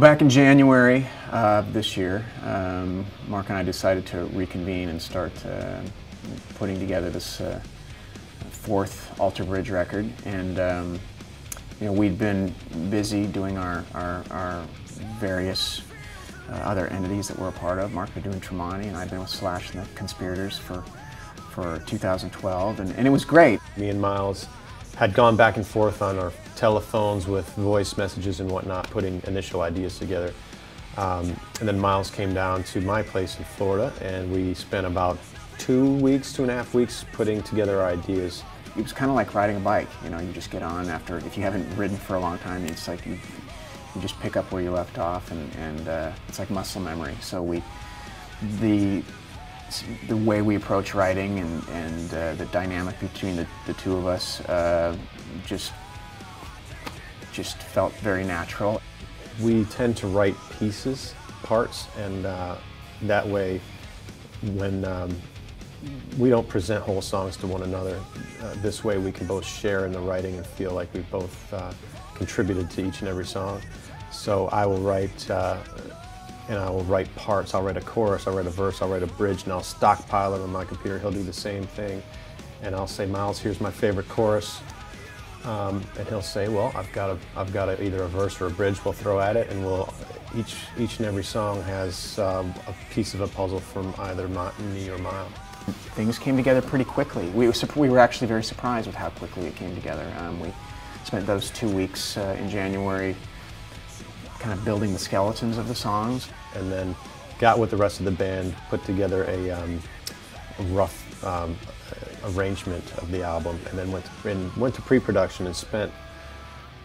back in January of this year, Mark and I decided to reconvene and start putting together this fourth Alter Bridge record. And you know, we'd been busy doing our various other entities that we're a part of. Mark had been doing Tremonti, and I'd been with Slash and the Conspirators for 2012, and it was great. Me and Myles had gone back and forth on our telephones with voice messages and whatnot, putting initial ideas together. And then Myles came down to my place in Florida, and we spent about 2.5 weeks putting together our ideas. It was kind of like riding a bike. You know, you just get on after, if you haven't ridden for a long time, it's like you just pick up where you left off, and it's like muscle memory. So the way we approach writing and the dynamic between the two of us just felt very natural. We tend to write pieces, parts, and that way, when we don't present whole songs to one another, this way we can both share in the writing and feel like we both contributed to each and every song. So I will write, and I will write parts. I'll write a chorus, I'll write a verse, I'll write a bridge, and I'll stockpile it on my computer. He'll do the same thing. And I'll say, Myles, here's my favorite chorus. And he'll say, well, I've got either a verse or a bridge we'll throw at it, and each and every song has a piece of a puzzle from either me or Myles. Things came together pretty quickly. We were actually very surprised with how quickly it came together. We spent those 2 weeks in January kind of building the skeletons of the songs. And then got with the rest of the band, put together a rough arrangement of the album, and then went to pre-production and spent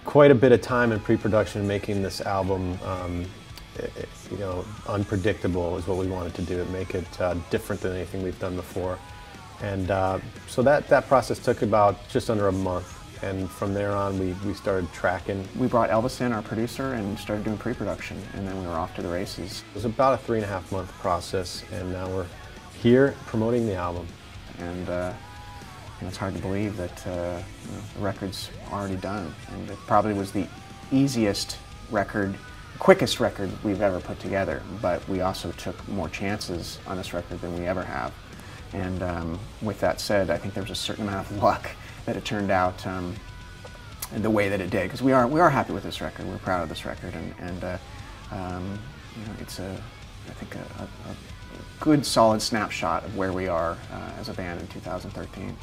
quite a bit of time in pre-production making this album you know, unpredictable is what we wanted to do. Make it different than anything we've done before. And so that process took about just under a month. And from there on, we started tracking. We brought Elvis in, our producer, and started doing pre-production, and then we were off to the races. It was about a 3.5-month process, and now we're here promoting the album. And you know, it's hard to believe that you know, the record's already done. And it probably was the easiest record, quickest record we've ever put together, but we also took more chances on this record than we ever have. And with that said, I think there was a certain amount of luck that it turned out in the way that it did, because we are happy with this record. We're proud of this record, and you know, it's I think a good solid snapshot of where we are as a band in 2013.